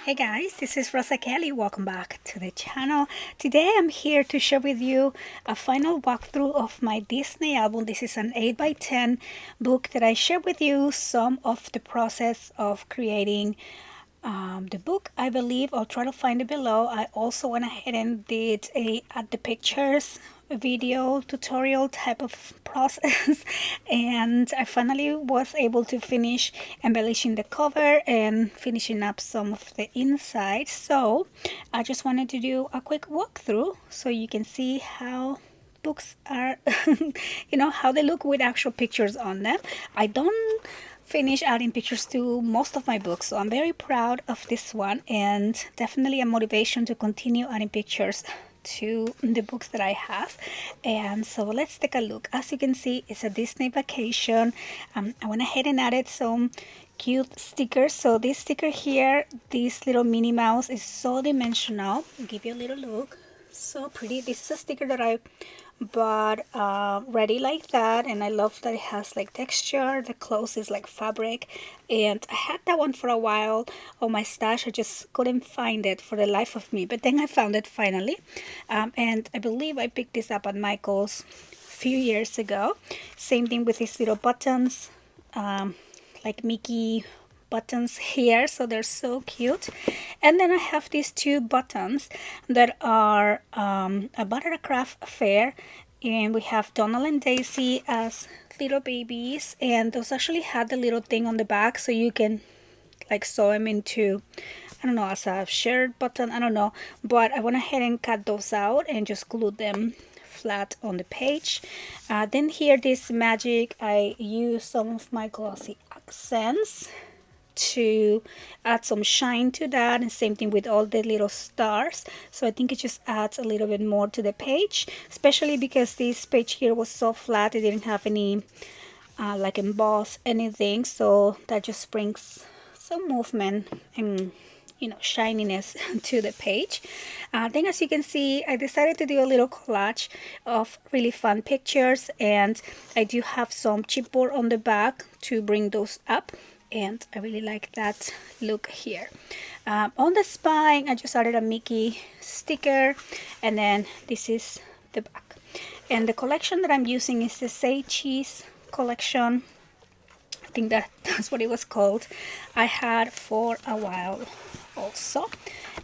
Hey guys, this is Rosa Kelly. Welcome back to the channel. Today I'm here to share with you a final walkthrough of my Disney album. This is an 8x10 book that I share with you some of the process of creating the book. I believe I'll try to find it below. I also went ahead and did a add the pictures video tutorial type of process and I finally was able to finish embellishing the cover and finishing up some of the inside. So I just wanted to do a quick walkthrough so you can see how books are how they look with actual pictures on them. I don't finish adding pictures to most of my books, so I'm very proud of this one and definitely a motivation to continue adding pictures to the books that I have. And so let's take a look. As you can see, it's a Disney vacation. I went ahead and added some cute stickers. So this sticker here, this little Minnie Mouse, is so dimensional. I'll give you a little look. So pretty. This is a sticker that I bought ready like that, and I love that it has like texture. The clothes is like fabric, and I had that one for a while on my stash. I just couldn't find it for the life of me, but then I found it finally, and I believe I picked this up at Michael's a few years ago. Same thing with these little buttons, like Mickey buttons here, so they're so cute. And then I have these two buttons that are about at a craft fair, and we have Donald and Daisy as little babies, and those actually had the little thing on the back so you can like sew them into, I don't know, as a shirt button, I don't know, but I went ahead and cut those out and just glued them flat on the page. Then here, this magic, I use some of my glossy accents to add some shine to that, and same thing with all the little stars. So I think it just adds a little bit more to the page, especially because this page here was so flat. It didn't have any like emboss anything, so that just brings some movement and shininess to the page. Then as you can see, I decided to do a little collage of really fun pictures, and I do have some chipboard on the back to bring those up, and I really like that look here. On the spine, I just added a Mickey sticker, and then this is the back. And the collection that I'm using is the Say Cheese collection. I think that's what it was called. I had for a while also.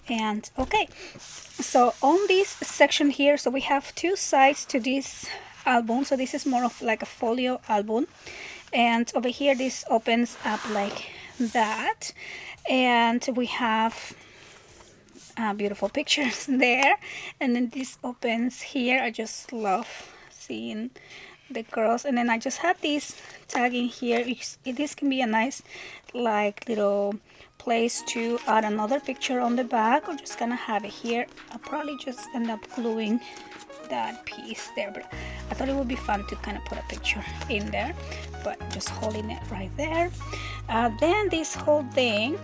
And okay, so on this section here, so we have two sides to this album. So this is more of like a folio album, and over here this opens up like that, and we have beautiful pictures there. And then this opens here. I just love seeing the girls. And then I just have this tagging here. This can be a nice like little place to add another picture on the back, or just gonna have it here. I'll probably just end up gluing that piece there, but I thought it would be fun to kind of put a picture in there, but just holding it right there. Then this whole thing,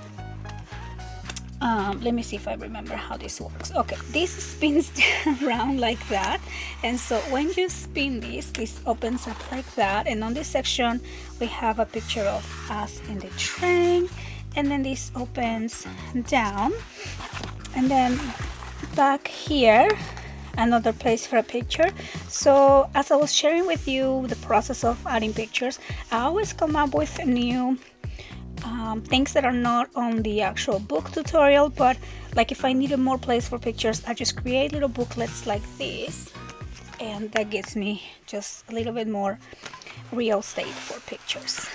let me see if I remember how this works. Okay, this spins around like that, and so when you spin this opens up like that, and on this section we have a picture of us in the train, and then this opens down, and then back here another place for a picture. So as I was sharing with you the process of adding pictures, I always come up with new things that are not on the actual book tutorial, but like if I needed more place for pictures, I just create little booklets like this, and that gives me just a little bit more real estate for pictures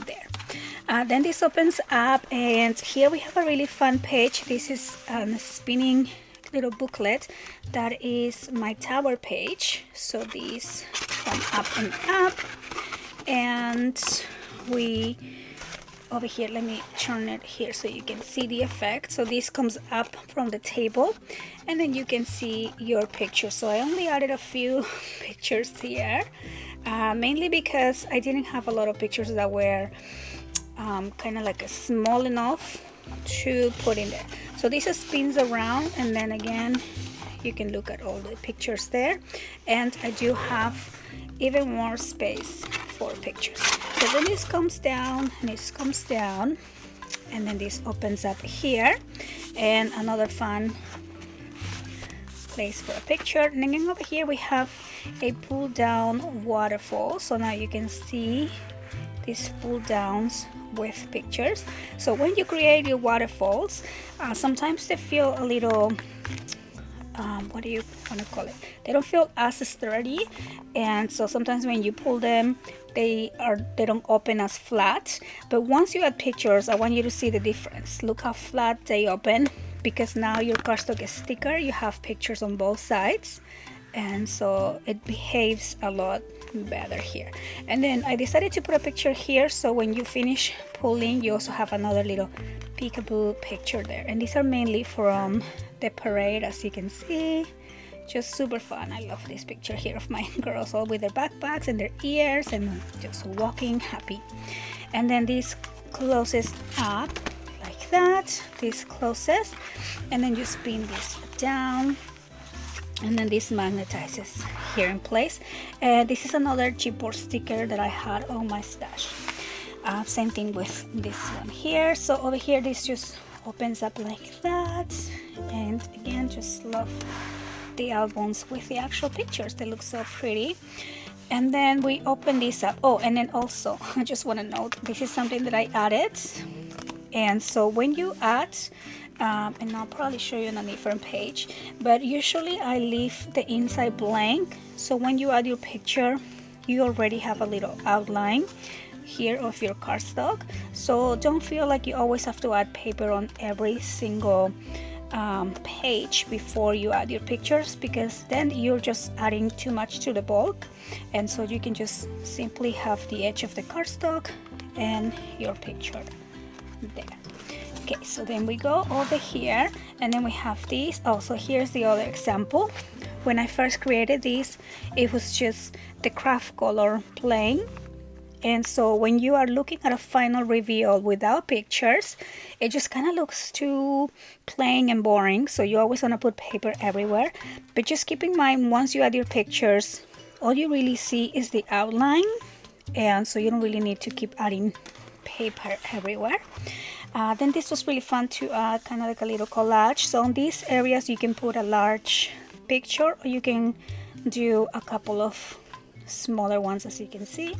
there. Then this opens up, and here we have a really fun page. This is a spinning little booklet that is my tower page. So these come up and up, and we over here, let me turn it here so you can see the effect. So this comes up from the table, and then you can see your picture. So I only added a few pictures here, mainly because I didn't have a lot of pictures that were kind of like small enough to put in there. So this spins around, and then again you can look at all the pictures there, and I do have even more space for pictures. So then this comes down, and this comes down, and then this opens up here, and another fun place for a picture. And then over here we have a pull down waterfall, so now you can see these pull downs with pictures. So when you create your waterfalls, sometimes they feel a little what do you want to call it, they don't feel as sturdy, and so sometimes when you pull them they don't open as flat. But once you add pictures, I want you to see the difference. Look how flat they open, because now your cardstock is thicker, you have pictures on both sides, and so it behaves a lot better here. And then I decided to put a picture here, so when you finish pulling you also have another little peekaboo picture there. And these are mainly from the parade, as you can see. Just super fun. I love this picture here of my girls all with their backpacks and their ears and just walking happy. And then this closes up like that, this closes, and then you spin this down, and then this magnetizes here in place. This is another chipboard sticker that I had on my stash. Same thing with this one here. So over here this just opens up like that, and again just love the albums with the actual pictures. They look so pretty. And then we open this up. Oh, and then also I just want to note, this is something that I added. And so when you add, and I'll probably show you on a different page, but usually I leave the inside blank, so when you add your picture you already have a little outline here of your cardstock. So don't feel like you always have to add paper on every single page before you add your pictures, because then you're just adding too much to the bulk. And so you can just simply have the edge of the cardstock and your picture there. Okay, so then we go over here, and then we have these. Also, here's the other example. When I first created these, it was just the craft color plain. And so when you are looking at a final reveal without pictures, it just kind of looks too plain and boring. So you always want to put paper everywhere. But just keep in mind, once you add your pictures, all you really see is the outline. And so you don't really need to keep adding paper everywhere. Then this was really fun to add, kind of like a little collage. So on these areas you can put a large picture, or you can do a couple of smaller ones, as you can see,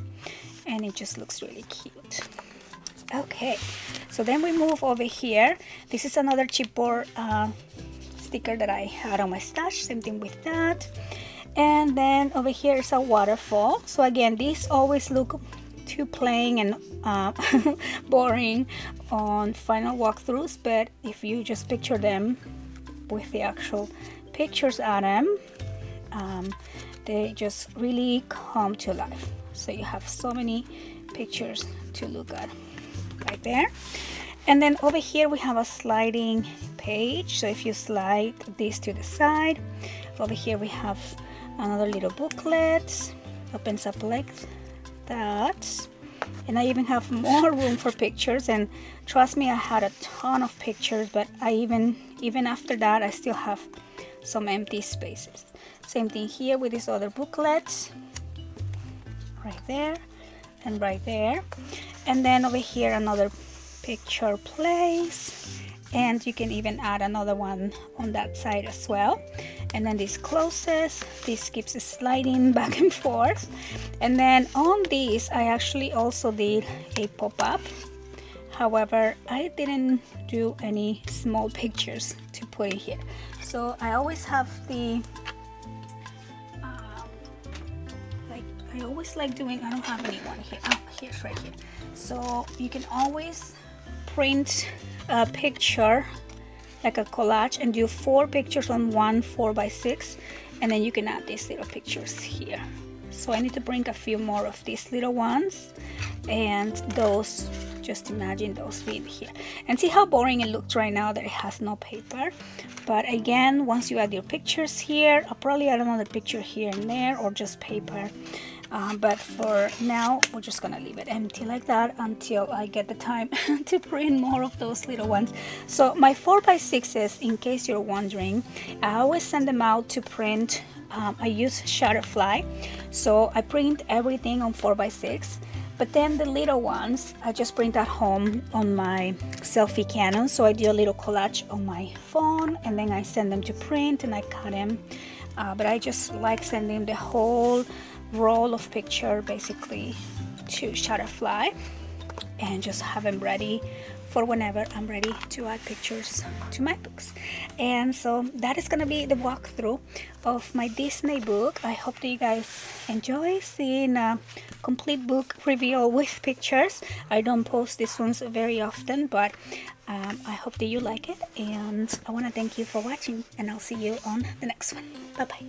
and it just looks really cute. Okay, so then we move over here. This is another chipboard sticker that I had on my stash, same thing with that. And then over here is a waterfall. So again, these always look too plain and boring on final walkthroughs, but if you just picture them with the actual pictures on them, they just really come to life. So you have so many pictures to look at right there. And then over here we have a sliding page. So if you slide this to the side, over here we have another little booklet, opens up like that. And I even have more room for pictures, and trust me, I had a ton of pictures, but I even after that I still have some empty spaces. Same thing here with this other booklet, right there and right there. And then over here another picture place, and you can even add another one on that side as well. And then this closes, this keeps sliding back and forth. And then on these I actually also did a pop-up. However, I didn't do any small pictures to put in here. So I always have the I always like doing, I don't have anyone here. Oh, here's right here. So you can always print a picture like a collage and do 4 pictures on one 4x6, and then you can add these little pictures here. So I need to bring a few more of these little ones, and those, just imagine those being here. And see how boring it looks right now that it has no paper. But again, once you add your pictures here, I'll probably add another picture here and there, or just paper. But for now, we're just gonna leave it empty like that until I get the time to print more of those little ones. So my 4x6s, in case you're wondering, I always send them out to print. I use Shutterfly, so I print everything on 4x6. But then the little ones, I just bring that home on my selfie Canon. So I do a little collage on my phone, and then I send them to print and I cut them. But I just like sending the whole roll of picture basically to Shutterfly and just have them ready for whenever I'm ready to add pictures to my books. And so that is gonna be the walkthrough of my Disney book. I hope that you guys enjoy seeing a complete book reveal with pictures. I don't post these ones very often, but I hope that you like it, and I want to thank you for watching, and I'll see you on the next one. Bye bye.